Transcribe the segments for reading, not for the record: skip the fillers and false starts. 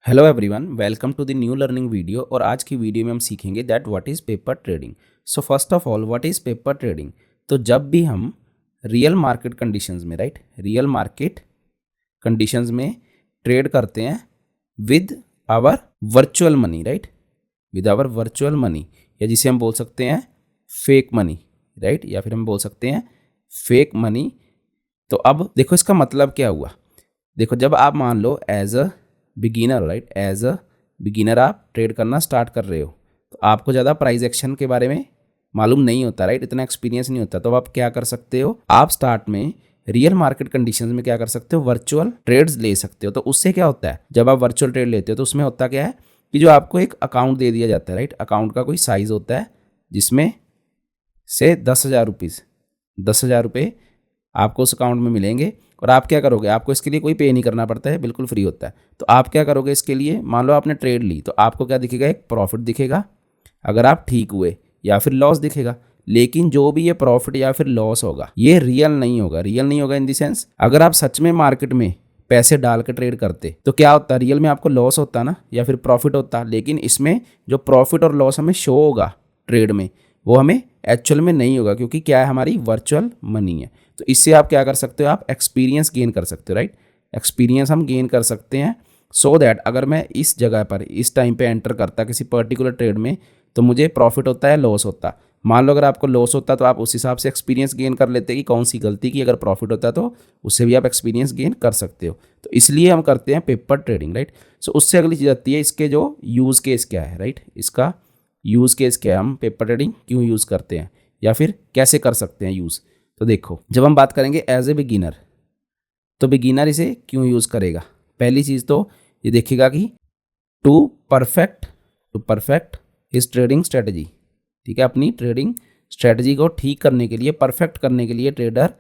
Hello everyone, welcome to the new learning video. और आज की वीडियो में हम सीखेंगे that what is paper trading. So first of all, what is paper trading? तो जब भी हम रियल मार्केट कंडीशंस में रियल मार्केट कंडीशंस में ट्रेड करते हैं with our virtual money, with our virtual money, या जिसे हम बोल सकते हैं फेक मनी, या फिर हम बोल सकते हैं फेक मनी। तो अब देखो इसका मतलब क्या हुआ। देखो, जब आप मान लो as a beginner, as a beginner आप ट्रेड करना स्टार्ट कर रहे हो, तो आपको ज़्यादा प्राइस एक्शन के बारे में मालूम नहीं होता, इतना एक्सपीरियंस नहीं होता। तो आप क्या कर सकते हो, आप स्टार्ट में रियल मार्केट कंडीशंस में क्या कर सकते हो, वर्चुअल ट्रेड्स ले सकते हो। तो उससे क्या होता है, जब आप वर्चुअल ट्रेड लेते हो तो उसमें होता क्या है कि जो आपको एक अकाउंट दे दिया जाता है, अकाउंट का कोई साइज होता है जिसमें से 10,000 रुपये आपको उस अकाउंट में मिलेंगे। और आप क्या करोगे, आपको इसके लिए कोई पे नहीं करना पड़ता है, बिल्कुल फ्री होता है। तो आप क्या करोगे इसके लिए, मान लो आपने ट्रेड ली, तो आपको क्या दिखेगा, एक प्रॉफिट दिखेगा अगर आप ठीक हुए, या फिर लॉस दिखेगा। लेकिन जो भी ये प्रॉफिट या फिर लॉस होगा, ये रियल नहीं होगा इन द सेंस, अगर आप सच में मार्केट में पैसे डाल के ट्रेड करते तो क्या होता, रियल में आपको लॉस होता ना, या फिर प्रॉफिट होता। लेकिन इसमें जो प्रॉफिट और लॉस हमें शो होगा ट्रेड में, वो हमें एक्चुअल में नहीं होगा, क्योंकि क्या है, हमारी वर्चुअल मनी है। तो इससे आप क्या कर सकते हो, आप एक्सपीरियंस गेन कर सकते हो, एक्सपीरियंस हम गेन कर सकते हैं। सो दैट अगर मैं इस जगह पर इस टाइम पे एंटर करता किसी पर्टिकुलर ट्रेड में, तो मुझे प्रॉफिट होता है, लॉस होता। मान लो अगर आपको लॉस होता तो आप उस हिसाब से एक्सपीरियंस गेन कर लेते कि कौन सी गलती की। अगर प्रॉफिट होता तो उससे भी आप एक्सपीरियंस गेन कर सकते हो। तो इसलिए हम करते हैं पेपर ट्रेडिंग, सो उससे अगली चीज़ आती है, इसके जो यूज़ केस क्या है, इसका यूज़ केस क्या है, हम पेपर ट्रेडिंग क्यों यूज़ करते हैं, या फिर कैसे कर सकते हैं यूज़। तो देखो, जब हम बात करेंगे एज ए बिगिनर, तो बिगिनर इसे क्यों यूज़ करेगा। पहली चीज़ तो ये देखेगा कि टू परफेक्ट इस ट्रेडिंग स्ट्रेटजी, ठीक है, अपनी ट्रेडिंग स्ट्रेटजी को ठीक करने के लिए, परफेक्ट करने के लिए ट्रेडर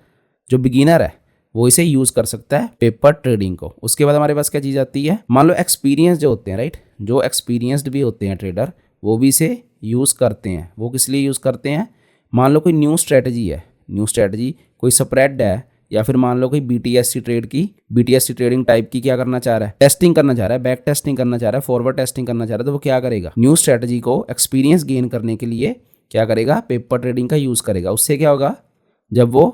जो बिगिनर है वो इसे यूज़ कर सकता है, पेपर ट्रेडिंग को। उसके बाद हमारे पास क्या चीज़ आती है, मान लो एक्सपीरियंस जो होते हैं, जो एक्सपीरियंस्ड भी होते हैं ट्रेडर, वो भी इसे यूज़ करते हैं। वो किस लिए यूज़ करते हैं, मान लो कोई न्यू स्ट्रेटजी कोई स्प्रेड है, या फिर मान लो कोई बीटीएससी ट्रेडिंग टाइप की क्या करना चाह रहा है, टेस्टिंग करना चाह रहा है, बैक टेस्टिंग करना चाह रहा है, फॉरवर्ड टेस्टिंग करना चाह रहा है। तो वो क्या करेगा, न्यू स्ट्रेटजी को एक्सपीरियंस गेन करने के लिए क्या करेगा, पेपर ट्रेडिंग का यूज़ करेगा। उससे क्या होगा, जब वो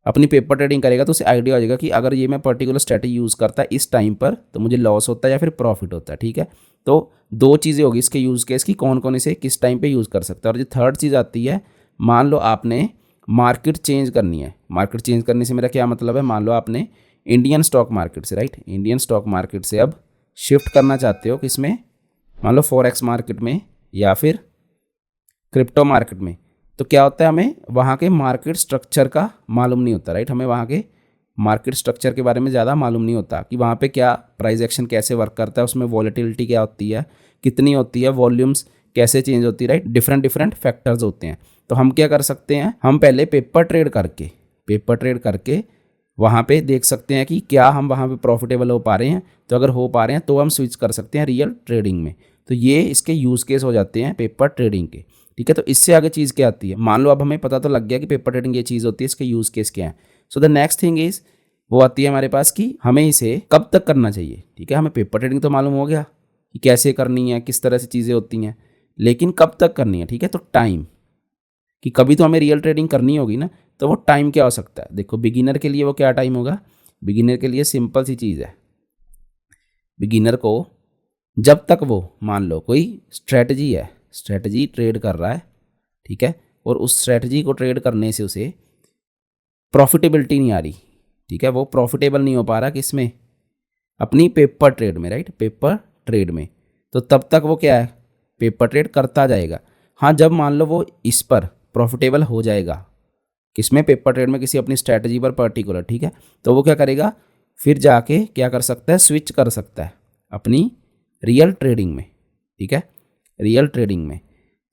अपनी पेपर ट्रेडिंग करेगा तो उसे आइडिया हो जाएगा कि अगर ये मैं पर्टिकुलर स्ट्रेटजी यूज़ करता है इस टाइम पर, तो मुझे लॉस होता है या फिर प्रॉफिट होता है, ठीक है। तो दो चीज़ें होगी इसके यूज़ केस की, कौन कौन इसे किस टाइम पे यूज़ कर सकता है। और जो थर्ड चीज़ आती है, मान लो आपने मार्केट चेंज करनी है। मार्केट चेंज करने से मेरा क्या मतलब है, मान लो आपने इंडियन स्टॉक मार्केट से इंडियन स्टॉक मार्केट से अब शिफ्ट करना चाहते हो किसमें, मान लो फॉरेक्स मार्केट में या फिर क्रिप्टो मार्केट में। तो क्या होता है, हमें वहाँ के मार्केट स्ट्रक्चर का मालूम नहीं होता, हमें वहाँ के मार्केट स्ट्रक्चर के बारे में ज़्यादा मालूम नहीं होता कि वहाँ पे क्या प्राइस एक्शन कैसे वर्क करता है, उसमें वॉलेटिलिटी क्या होती है, कितनी होती है, वॉल्यूम्स कैसे चेंज होती है, डिफरेंट फैक्टर्स होते हैं। तो हम क्या कर सकते हैं, हम पहले पेपर ट्रेड करके वहाँ पे देख सकते हैं कि क्या हम वहाँ पे प्रॉफिटेबल हो पा रहे हैं। तो अगर हो पा रहे हैं तो हम स्विच कर सकते हैं रियल ट्रेडिंग में। तो ये इसके यूज़ केस हो जाते हैं पेपर ट्रेडिंग के, ठीक है। तो इससे आगे चीज़ क्या आती है, मान लो अब हमें पता तो लग गया कि पेपर ट्रेडिंग ये चीज़ होती है, इसके यूज़ केस क्या है। So the next thing is, वो आती है हमारे पास कि हमें इसे कब तक करना चाहिए, ठीक है। हमें पेपर ट्रेडिंग तो मालूम हो गया कि कैसे करनी है, किस तरह से चीज़ें होती हैं, लेकिन कब तक करनी है, ठीक है। तो टाइम, कि कभी तो हमें रियल ट्रेडिंग करनी होगी ना, तो वो टाइम क्या हो सकता है। देखो, बिगिनर के लिए वो क्या टाइम होगा, बिगिनर के लिए सिंपल सी चीज़ है। बिगिनर को जब तक वो मान लो कोई स्ट्रेटजी ट्रेड कर रहा है, ठीक है, और उस स्ट्रेटजी को ट्रेड करने से उसे प्रॉफिटेबिलिटी नहीं आ रही, ठीक है, वो प्रॉफिटेबल नहीं हो पा रहा किसमें, अपनी पेपर ट्रेड में, पेपर ट्रेड में। तो तब तक वो क्या है, पेपर ट्रेड करता जाएगा। हाँ, जब मान लो वो इस पर प्रॉफिटेबल हो जाएगा, किसमें, पेपर ट्रेड में, किसी अपनी स्ट्रेटजी पर पर्टिकुलर, ठीक है, तो वो क्या करेगा, फिर जाके क्या कर सकता है, स्विच कर सकता है अपनी रियल ट्रेडिंग में, ठीक है, रियल ट्रेडिंग में।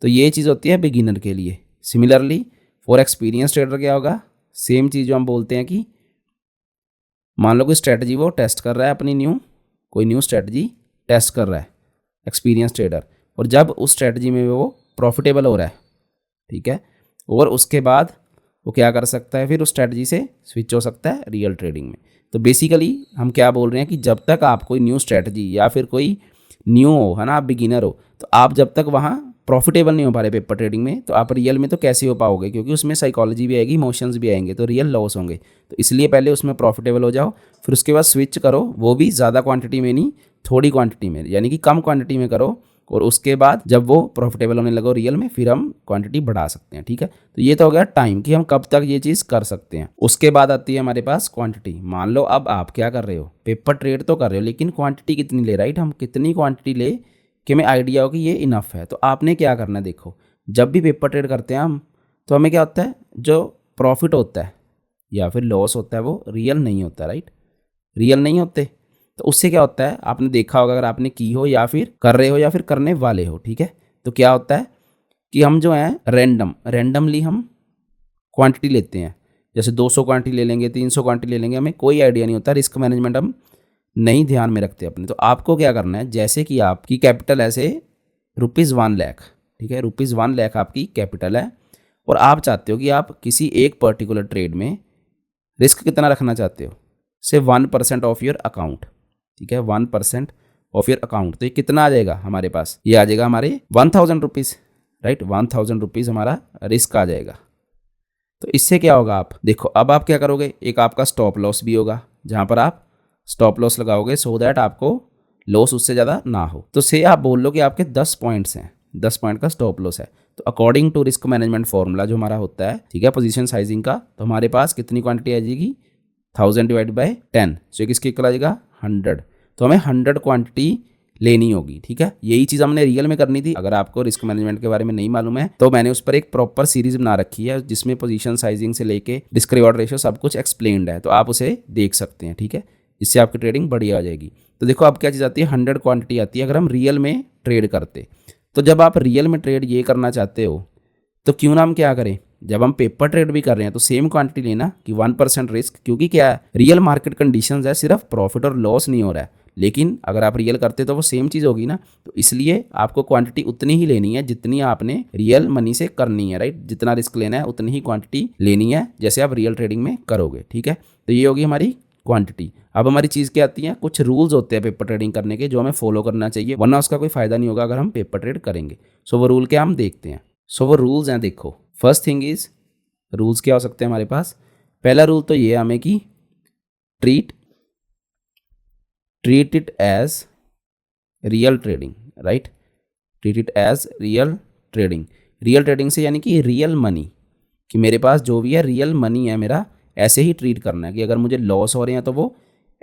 तो ये चीज़ होती है बिगिनर के लिए। सिमिलरली फॉर एक्सपीरियंस ट्रेडर क्या होगा, सेम चीज़ जो हम बोलते हैं कि मान लो कोई स्ट्रेटजी वो टेस्ट कर रहा है, अपनी कोई न्यू स्ट्रेटजी टेस्ट कर रहा है एक्सपीरियंस ट्रेडर, और जब उस स्ट्रेटजी में वो प्रॉफिटेबल हो रहा है, ठीक है, और उसके बाद वो क्या कर सकता है, फिर उस स्ट्रैटेजी से स्विच हो सकता है रियल ट्रेडिंग में। तो बेसिकली हम क्या बोल रहे हैं कि जब तक आप कोई न्यू स्ट्रैटेजी या फिर कोई न्यू हो, है ना, आप बिगिनर हो, तो आप जब तक वहाँ प्रॉफिटेबल नहीं हो पा रहे पेपर ट्रेडिंग में, तो आप रियल में तो कैसे हो पाओगे, क्योंकि उसमें साइकोलॉजी भी आएगी, इमोशंस भी आएंगे, तो रियल लॉस होंगे। तो इसलिए पहले उसमें प्रॉफिटेबल हो जाओ, फिर उसके बाद स्विच करो, वो भी ज़्यादा क्वांटिटी में नहीं, थोड़ी क्वांटिटी में, यानी कि कम क्वांटिटी में करो, और उसके बाद जब वो प्रॉफिटेबल होने लगो रियल में, फिर हम क्वांटिटी बढ़ा सकते हैं। ठीक है, तो ये तो हो गया टाइम कि हम कब तक ये चीज़ कर सकते हैं। उसके बाद आती है हमारे पास क्वांटिटी। मान लो अब आप क्या कर रहे हो, पेपर ट्रेड तो कर रहे हो, लेकिन क्वांटिटी कितनी ले, राइट, हम कितनी क्वांटिटी ले कि हमें आइडिया हो कि ये इनफ है। तो आपने क्या करना है, देखो, जब भी पेपर ट्रेड करते हैं हम, तो हमें क्या होता है, जो प्रॉफिट होता है या फिर लॉस होता है वो रियल नहीं होता, राइट, रियल नहीं होते। तो उससे क्या होता है, आपने देखा होगा, अगर आपने की हो या फिर कर रहे हो या फिर करने वाले हो, ठीक है, तो क्या होता है कि हम जो है रैंडमली हम क्वांटिटी लेते हैं, जैसे 200 क्वांटिटी ले लेंगे, 300 क्वांटिटी ले लेंगे, हमें कोई आइडिया नहीं होता, रिस्क मैनेजमेंट हम नहीं ध्यान में रखते अपने। तो आपको क्या करना है, जैसे कि आपकी कैपिटल ऐसे ₹1,00,000, ठीक है, ₹1,00,000 आपकी कैपिटल है, और आप चाहते हो कि आप किसी एक पर्टिकुलर ट्रेड में रिस्क कितना रखना चाहते हो, से 1% ऑफ योर अकाउंट, ठीक है, 1% ऑफ योर अकाउंट। तो ये कितना आ जाएगा हमारे पास, ये आ जाएगा हमारे ₹1,000, राइट, ₹1,000 हमारा रिस्क आ जाएगा। तो इससे क्या होगा, आप देखो, अब आप क्या करोगे, एक आपका स्टॉप लॉस भी होगा, जहाँ पर आप स्टॉप लॉस लगाओगे सो दैट आपको लॉस उससे ज़्यादा ना हो। तो से आप बोल लो कि आपके 10 पॉइंट्स हैं, 10 पॉइंट का स्टॉप लॉस है। तो according to risk management formula जो हमारा होता है, ठीक है, पोजीशन साइजिंग का, तो हमारे पास कितनी क्वांटिटी आ जाएगी, 1000 डिवाइड बाई 10, सो किसके इक्वल आ जाएगा, 100। तो हमें 100 क्वांटिटी लेनी होगी, ठीक है। यही चीज़ हमने रियल में करनी थी। अगर आपको रिस्क मैनेजमेंट के बारे में नहीं मालूम है, तो मैंने उस पर एक प्रॉपर सीरीज बना रखी है, जिसमें पोजीशन साइजिंग से लेके रिस्क रिवॉर्ड रेशियो सब कुछ एक्सप्लेन्ड है, तो आप उसे देख सकते हैं, ठीक है। इससे आपकी ट्रेडिंग बढ़िया आ जाएगी। तो देखो अब क्या चीज़ आती है, 100 क्वांटिटी आती है अगर हम रियल में ट्रेड करते। तो जब आप रियल में ट्रेड ये करना चाहते हो, तो क्यों ना हम क्या करें, जब हम पेपर ट्रेड भी कर रहे हैं तो सेम क्वांटिटी लेना कि 1% रिस्क, क्योंकि क्या है, रियल मार्केट कंडीशंस है, सिर्फ प्रॉफिट और लॉस नहीं हो रहा है। लेकिन अगर आप रियल करते तो वो सेम चीज़ होगी ना, तो इसलिए आपको क्वांटिटी उतनी ही लेनी है जितनी आपने रियल मनी से करनी है, राइट, जितना रिस्क लेना है उतनी ही क्वांटिटी लेनी है जैसे आप रियल ट्रेडिंग में करोगे, ठीक है। तो ये होगी हमारी क्वांटिटी। अब हमारी चीज़ क्या आती है, कुछ रूल्स होते हैं पेपर ट्रेडिंग करने के जो हमें फॉलो करना चाहिए, वरना उसका कोई फायदा नहीं होगा अगर हम पेपर ट्रेड करेंगे। सो वो रूल क्या हम देखते हैं। सो वो रूल्स हैं, देखो, फर्स्ट थिंग इज, रूल्स क्या हो सकते हैं हमारे पास। पहला रूल तो ये है हमें कि treat it as real trading, right, treat it as real trading. Real trading से यानी कि रियल मनी, कि मेरे पास जो भी है रियल मनी है मेरा, ऐसे ही ट्रीट करना है कि अगर मुझे लॉस हो रहे हैं तो वो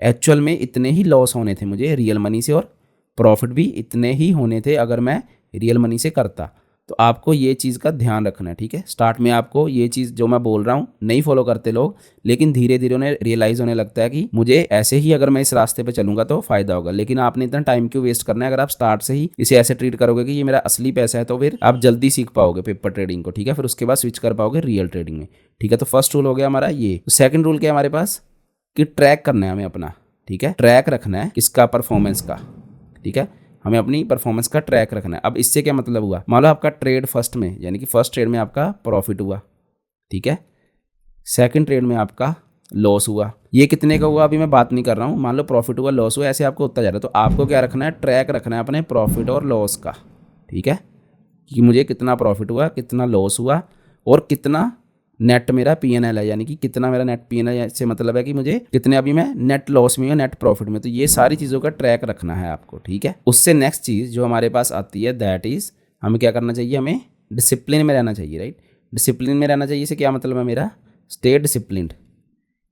एक्चुअल में इतने ही लॉस होने थे मुझे रियल मनी से, और प्रॉफिट भी इतने ही होने थे अगर मैं रियल मनी से करता। तो आपको ये चीज़ का ध्यान रखना है, ठीक है। स्टार्ट में आपको ये चीज़ जो मैं बोल रहा हूँ नहीं फॉलो करते लोग, लेकिन धीरे धीरे उन्हें रियलाइज़ होने लगता है कि मुझे ऐसे ही अगर मैं इस रास्ते पे चलूंगा तो फ़ायदा होगा। लेकिन आपने इतना टाइम क्यों वेस्ट करना है, अगर आप स्टार्ट से ही इसे ऐसे ट्रीट करोगे कि ये मेरा असली पैसा है, तो फिर आप जल्दी सीख पाओगे पेपर ट्रेडिंग को, ठीक है। फिर उसके बाद स्विच कर पाओगे रियल ट्रेडिंग में, ठीक है। तो फर्स्ट रूल हो गया हमारा ये। तो सेकंड रूल क्या है हमारे पास, कि ट्रैक करना है हमें अपना, ठीक है, ट्रैक रखना है किसका, परफॉर्मेंस का, ठीक है, हमें अपनी परफॉर्मेंस का ट्रैक रखना है। अब इससे क्या मतलब हुआ, मान लो आपका ट्रेड फर्स्ट में, यानी कि फर्स्ट ट्रेड में आपका प्रॉफिट हुआ, ठीक है, सेकंड ट्रेड में आपका लॉस हुआ, ये कितने का हुआ अभी मैं बात नहीं कर रहा हूँ, मान लो प्रॉफिट हुआ, लॉस हुआ, ऐसे आपको होता जा रहा है। तो आपको क्या रखना है, ट्रैक रखना है अपने प्रॉफिट और लॉस का, ठीक है, कि मुझे कितना प्रॉफिट हुआ, कितना लॉस हुआ, और कितना नेट मेरा पीएनएल है, यानी कि कितना मेरा नेट पीएनएल से मतलब है कि मुझे कितने अभी मैं नेट लॉस में या नेट प्रॉफिट में। तो ये सारी चीज़ों का ट्रैक रखना है आपको, ठीक है। उससे नेक्स्ट चीज़ जो हमारे पास आती है, दैट इज़ हमें क्या करना चाहिए, हमें डिसिप्लिन में रहना चाहिए, राइट। डिसिप्लिन में रहना चाहिए, इसे क्या मतलब है मेरा, स्टे डिसिप्लिन्ड।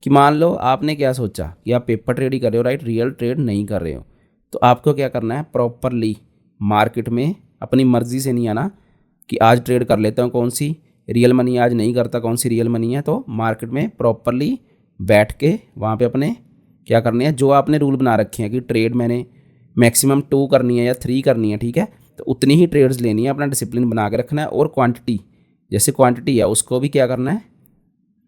कि मान लो आपने क्या सोचा कि आप पेपर ट्रेड ही कर रहे हो, राइट, रियल ट्रेड नहीं कर रहे हो, तो आपको क्या करना है, प्रॉपरली मार्केट में अपनी मर्जी से नहीं आना कि आज ट्रेड कर लेता हूँ, कौन सी रियल मनी आज नहीं करता, कौन सी रियल मनी है। तो मार्केट में प्रॉपरली बैठ के वहाँ पे अपने क्या करने हैं, जो आपने रूल बना रखे हैं कि ट्रेड मैंने मैक्सिमम 2 करनी है या 3 करनी है, ठीक है, तो उतनी ही ट्रेड्स लेनी है, अपना डिसिप्लिन बना के रखना है। और क्वांटिटी, जैसे क्वांटिटी है उसको भी क्या करना है,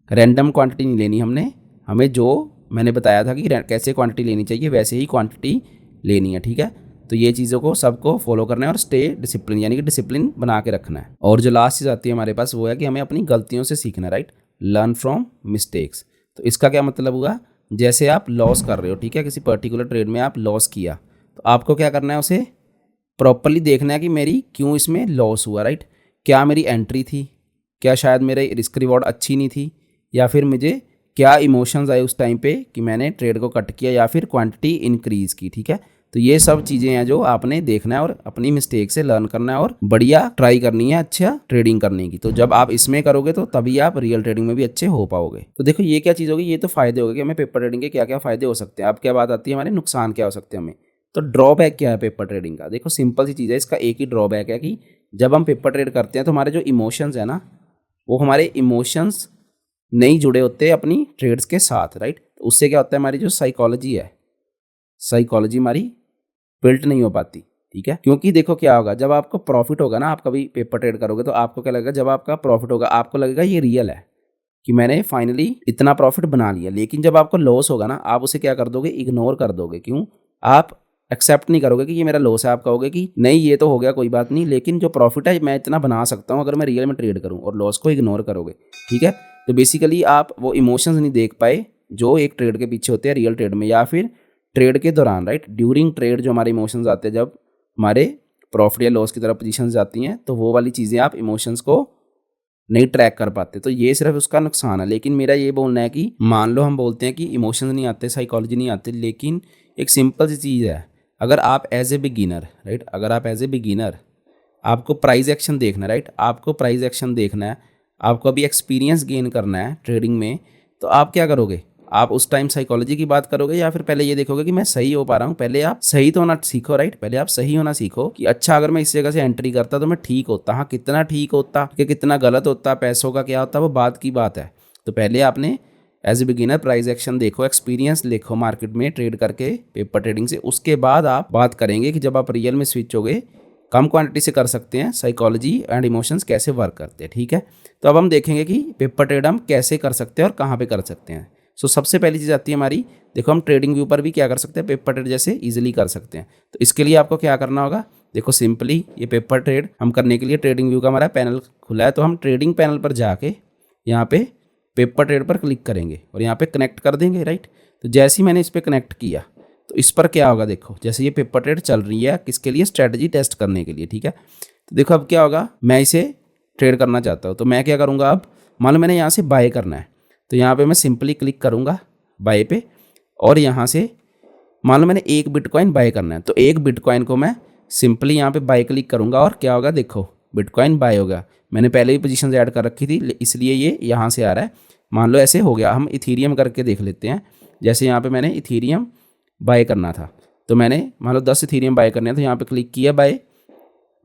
रैंडम क्वांटिटी नहीं लेनी हमने, हमें जो मैंने बताया था कि कैसे क्वांटिटी लेनी चाहिए वैसे ही क्वांटिटी लेनी है, ठीक है। तो ये चीज़ों को सबको फॉलो करना है और स्टे डिसिप्लिन, यानी कि डिसिप्लिन बना के रखना है। और जो लास्ट चीज़ आती है हमारे पास वो है कि हमें अपनी गलतियों से सीखना है, राइट। Learn from mistakes. तो इसका क्या मतलब हुआ, जैसे आप लॉस कर रहे हो, ठीक है, किसी पर्टिकुलर ट्रेड में आप लॉस किया, तो आपको क्या करना है, उसे प्रॉपरली देखना है कि मेरी क्यों इसमें लॉस हुआ, राइट। क्या मेरी एंट्री थी, क्या शायद मेरे रिस्क रिवॉर्ड अच्छी नहीं थी, या फिर मुझे क्या इमोशंस आए उस टाइम पे कि मैंने ट्रेड को कट किया या फिर क्वांटिटी इंक्रीज़ की, ठीक है। तो ये सब चीज़ें हैं जो आपने देखना है और अपनी मिस्टेक से लर्न करना है और बढ़िया ट्राई करनी है अच्छा ट्रेडिंग करने की। तो जब आप इसमें करोगे तो तभी आप रियल ट्रेडिंग में भी अच्छे हो पाओगे। तो देखो ये क्या चीज़ होगी, ये तो फायदे हो गए कि हमें पेपर ट्रेडिंग के क्या क्या फायदे हो सकते हैं। अब क्या बात आती है हमारे नुकसान क्या हो सकते हैं हमें। तो ड्रॉबैक क्या है पेपर ट्रेडिंग का, देखो सिंपल सी चीज़ है, इसका एक ही ड्रॉबैक है कि जब हम पेपर ट्रेड करते हैं तो हमारे जो इमोशंस है ना, वो हमारे इमोशंस नहीं जुड़े होते अपनी ट्रेड्स के साथ, राइट। तो उससे क्या होता है, हमारी जो साइकोलॉजी है, साइकोलॉजी हमारी बिल्ट नहीं हो पाती, ठीक है। क्योंकि देखो क्या होगा, जब आपको प्रॉफिट होगा ना, आप कभी पेपर ट्रेड करोगे तो आपको क्या लगेगा, जब आपका प्रॉफिट होगा आपको लगेगा ये रियल है कि मैंने फाइनली इतना प्रॉफिट बना लिया। लेकिन जब आपको लॉस होगा ना, आप उसे क्या कर दोगे, इग्नोर कर दोगे। क्यों, आप एक्सेप्ट नहीं करोगे कि ये मेरा लॉस है। आप कहोगे कि नहीं ये तो हो गया, कोई बात नहीं, लेकिन जो प्रॉफिट है मैं इतना बना सकता हूँ अगर मैं रियल में ट्रेड करूँ, और लॉस को इग्नोर करोगे, ठीक है। तो बेसिकली आप वो इमोशंस नहीं देख पाए जो एक ट्रेड के पीछे होते हैं रियल ट्रेड में, या फिर ट्रेड के दौरान, राइट। ड्यूरिंग ट्रेड जो हमारे इमोशंस आते हैं, जब हमारे प्रॉफिट या लॉस की तरफ पोजीशंस जाती हैं, तो वो वाली चीज़ें आप इमोशंस को नहीं ट्रैक कर पाते। तो ये सिर्फ उसका नुकसान है। लेकिन मेरा ये बोलना है कि मान लो हम बोलते हैं कि इमोशंस नहीं आते, साइकोलॉजी नहीं आती, लेकिन एक सिंपल सी चीज़ है, अगर आप एज ए बिगिनर, राइट, अगर आप एज ए बिगिनर, आपको प्राइस एक्शन देखना है, राइट, आपको प्राइस एक्शन देखना है, आपको अभी एक्सपीरियंस गेन करना है ट्रेडिंग में, तो आप क्या करोगे, आप उस टाइम साइकोलॉजी की बात करोगे या फिर पहले ये देखोगे कि मैं सही हो पा रहा हूँ। पहले आप सही तो होना सीखो, राइट, पहले आप सही होना सीखो कि अच्छा अगर मैं इस जगह से एंट्री करता तो मैं ठीक होता। हाँ, कितना ठीक होता कि कितना गलत होता, पैसों का क्या होता, वो बात की बात है। तो पहले आपने as a beginner price action देखो, एक्सपीरियंस देखो मार्केट में ट्रेड करके पेपर ट्रेडिंग से। उसके बाद आप बात करेंगे कि जब आप रियल में स्विच हो गए, कम क्वांटिटी से कर सकते हैं, साइकोलॉजी एंड इमोशंस कैसे वर्क करते हैं, ठीक है। तो अब हम देखेंगे कि पेपर ट्रेड हम कैसे कर सकते हैं और कहाँ पे कर सकते हैं। सो सबसे पहली चीज़ आती है हमारी, देखो हम ट्रेडिंग व्यू पर भी क्या कर सकते हैं, पेपर ट्रेड जैसे इजीली कर सकते हैं। तो इसके लिए आपको क्या करना होगा, देखो सिंपली ये पेपर ट्रेड हम करने के लिए ट्रेडिंग व्यू का हमारा पैनल खुला है, तो हम ट्रेडिंग पैनल पर जाके यहाँ पे पेपर ट्रेड पर क्लिक करेंगे और यहाँ पे कनेक्ट कर देंगे, राइट। तो जैसे ही मैंने इस पर कनेक्ट किया तो इस पर क्या होगा, देखो जैसे ये पेपर ट्रेड चल रही है किसके लिए, स्ट्रेटजी टेस्ट करने के लिए, ठीक है। तो देखो अब क्या होगा, मैं इसे ट्रेड करना चाहता हूँ, तो मैं क्या करूँगा, अब मान लो मैंने यहाँ से बाय करना है, तो यहाँ पे मैं सिंपली क्लिक करूँगा बाय पे, और यहाँ से मान लो मैंने एक बिटकॉइन बाय करना है, तो एक बिटकॉइन को मैं सिंपली यहाँ पे बाय क्लिक करूँगा और क्या होगा, देखो बिटकॉइन बाय होगा। मैंने पहले ही पोजीशन ऐड कर रखी थी इसलिए ये यहाँ से आ रहा है। मान लो ऐसे हो गया। हम इथीरियम करके देख लेते हैं। जैसे यहाँ पे मैंने इथीरियम बाय करना था, तो मैंने मान लो 10 इथीरियम बाय करने हैं, तो यहाँ पे क्लिक किया बाय,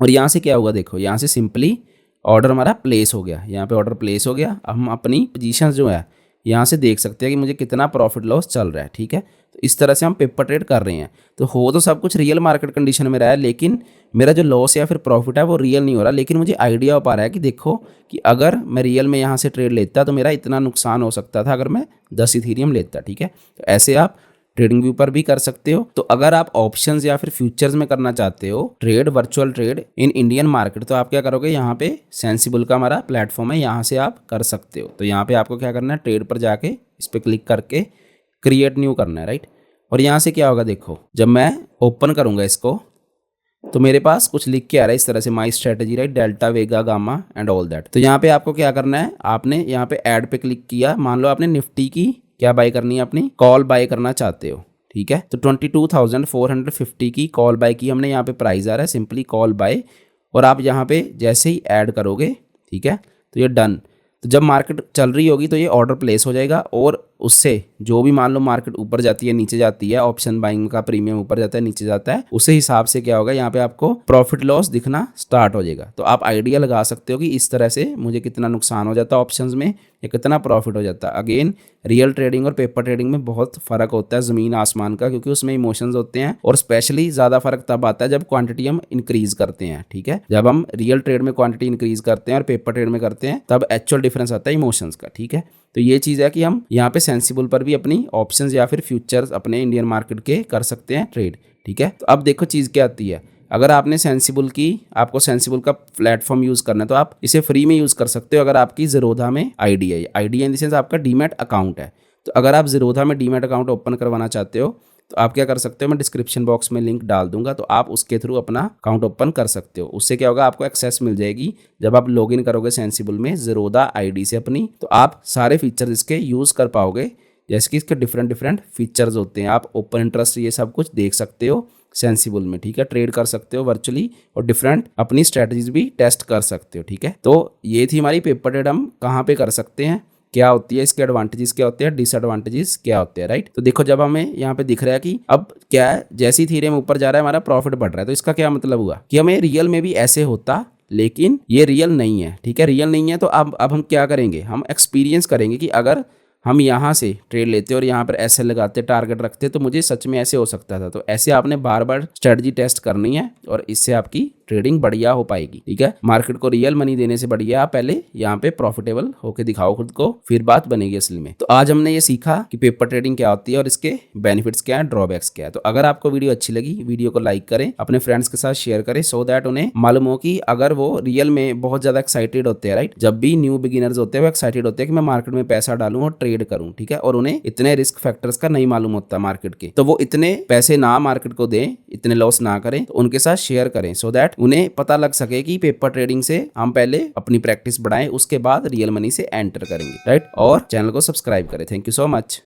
और यहाँ से क्या होगा, देखो यहाँ से सिंपली ऑर्डर हमारा प्लेस हो गया। यहाँ पे ऑर्डर प्लेस हो गया। अब हम अपनी पोजीशन जो है यहाँ से देख सकते हैं कि मुझे कितना प्रॉफिट लॉस चल रहा है, ठीक है। तो इस तरह से हम पेपर ट्रेड कर रहे हैं। तो हो तो सब कुछ रियल मार्केट कंडीशन में रहा है, लेकिन मेरा जो लॉस या फिर प्रॉफिट है वो रियल नहीं हो रहा। लेकिन मुझे आइडिया हो पा रहा है कि देखो कि अगर मैं रियल में यहाँ से ट्रेड लेता तो मेरा इतना नुकसान हो सकता था अगर मैं 10 इथीरियम लेता, ठीक है। तो ऐसे आप ट्रेडिंग व्यू पर भी कर सकते हो। तो अगर आप ऑप्शंस या फिर फ्यूचर्स में करना चाहते हो trade, virtual trade in Indian market, तो आप क्या करोगे, यहाँ पे सेंसिबल का हमारा प्लेटफॉर्म है, यहाँ से आप कर सकते हो। तो यहाँ पे आपको क्या करना है, ट्रेड पर जाके इस पर क्लिक करके क्रिएट न्यू करना है, राइट। और यहाँ से क्या होगा, देखो जब मैं ओपन करूँगा इसको तो मेरे पास कुछ लिख के आ रहा है इस तरह से, माई strategy, right, delta, Vega, gamma and all that. तो यहाँ पे आपको क्या करना है, आपने यहाँ पे ऐड पे क्लिक किया। मान लो आपने निफ्टी की क्या बाय करनी है, अपनी कॉल बाय करना चाहते हो, ठीक है। तो 22,450 की कॉल बाय की हमने, यहाँ पे प्राइस आ रहा है, सिंपली कॉल बाय, और आप यहाँ पे जैसे ही ऐड करोगे, ठीक है, तो ये डन। तो जब मार्केट चल रही होगी तो ये ऑर्डर प्लेस हो जाएगा, और उससे जो भी मान लो मार्केट ऊपर जाती है नीचे जाती है, ऑप्शन बाइंग का प्रीमियम ऊपर जाता है नीचे जाता है, उसी हिसाब से क्या होगा, यहाँ पे आपको प्रॉफिट लॉस दिखना स्टार्ट हो जाएगा। तो आप आइडिया लगा सकते हो कि इस तरह से मुझे कितना नुकसान हो जाता है ऑप्शंस में या कितना प्रॉफिट हो जाता है। अगेन रियल ट्रेडिंग और पेपर ट्रेडिंग में बहुत फर्क होता है, ज़मीन आसमान का, क्योंकि उसमें इमोशंस होते हैं, और स्पेशली ज़्यादा फर्क तब आता है जब क्वांटिटी हम इंक्रीज करते हैं, ठीक है। जब हम रियल ट्रेड में क्वांटिटी इंक्रीज करते हैं और पेपर ट्रेड में करते हैं तब एक्चुअल डिफरेंस आता है इमोशंस का, ठीक है। तो ये चीज़ है कि हम यहाँ पे सेंसिबल पर भी अपनी ऑप्शंस या फिर फ्यूचर्स अपने इंडियन मार्केट के कर सकते हैं ट्रेड, ठीक है। तो अब देखो चीज़ क्या आती है, अगर आपने सेंसिबल की, आपको सेंसिबल का प्लेटफॉर्म यूज करना है तो आप इसे फ्री में यूज कर सकते हो अगर आपकी ज़ीरोधा में आईडी है। आईडी इन द सेंस आपका डीमैट अकाउंट है। तो अगर आप ज़ीरोधा में डीमैट अकाउंट ओपन करवाना चाहते हो तो आप क्या कर सकते हो, मैं डिस्क्रिप्शन बॉक्स में लिंक डाल दूंगा, तो आप उसके थ्रू अपना अकाउंट ओपन कर सकते हो। उससे क्या होगा, आपको एक्सेस मिल जाएगी जब आप लॉगिन करोगे सेंसिबल में ज़ीरोधा आईडी से अपनी, तो आप सारे फीचर्स इसके यूज़ कर पाओगे। जैसे कि इसके डिफरेंट डिफरेंट फीचर्स होते हैं, आप ओपन इंटरेस्ट ये सब कुछ देख सकते हो सेंसिबल में, ठीक है। ट्रेड कर सकते हो वर्चुअली और डिफरेंट अपनी स्ट्रेटजीज भी टेस्ट कर सकते हो, ठीक है। तो ये थी हमारी पेपर ट्रेड, हम कहाँ पे कर सकते हैं, क्या होती है इसके एडवांटेजेस, क्या होते हैं डिसएडवांटेजेस, क्या होते हैं, राइट। तो देखो जब हमें यहाँ पे दिख रहा है कि अब क्या है, जैसी थीअरम ऊपर जा रहा है हमारा प्रॉफिट बढ़ रहा है, तो इसका क्या मतलब हुआ कि हमें रियल में भी ऐसे होता, लेकिन ये रियल नहीं है, ठीक है। रियल नहीं है तो अब हम क्या करेंगे, हम एक्सपीरियंस करेंगे कि अगर हम यहाँ से ट्रेड लेते और यहाँ पर ऐसे लगाते, टारगेट रखते, तो मुझे सच में ऐसे हो सकता था। तो ऐसे आपने बार बार स्ट्रेटजी टेस्ट करनी है और इससे आपकी ट्रेडिंग बढ़िया हो पाएगी, ठीक है। मार्केट को रियल मनी देने से बढ़िया आप पहले यहाँ पे प्रॉफिटेबल होके दिखाओ खुद को, फिर बात बनेगी असली में। तो आज हमने ये सीखा कि पेपर ट्रेडिंग क्या होती है और इसके बेनिफिट्स क्या है, ड्रॉबैक्स क्या है। तो अगर आपको वीडियो अच्छी लगी, वीडियो को लाइक करें, अपने फ्रेंड्स के साथ शेयर करें, सो दैट उन्हें मालूम हो कि अगर वो रियल में बहुत ज्यादा एक्साइटेड होते हैं, राइट। जब भी न्यू बिगिनर्स होते हैं वो एक्साइटेड होते हैं कि मैं मार्केट में पैसा डालूं और ट्रेड करूं, ठीक है। और उन्हें इतने रिस्क फैक्टर्स का नहीं मालूम होता मार्केट के, तो वो इतने पैसे ना मार्केट को दें, इतने लॉस ना करें, तो उनके साथ शेयर करें सो दैट उन्हें पता लग सके कि पेपर ट्रेडिंग से हम पहले अपनी प्रैक्टिस बढ़ाएं, उसके बाद रियल मनी से एंटर करेंगे, राइट। और चैनल को सब्सक्राइब करें। Thank you so much.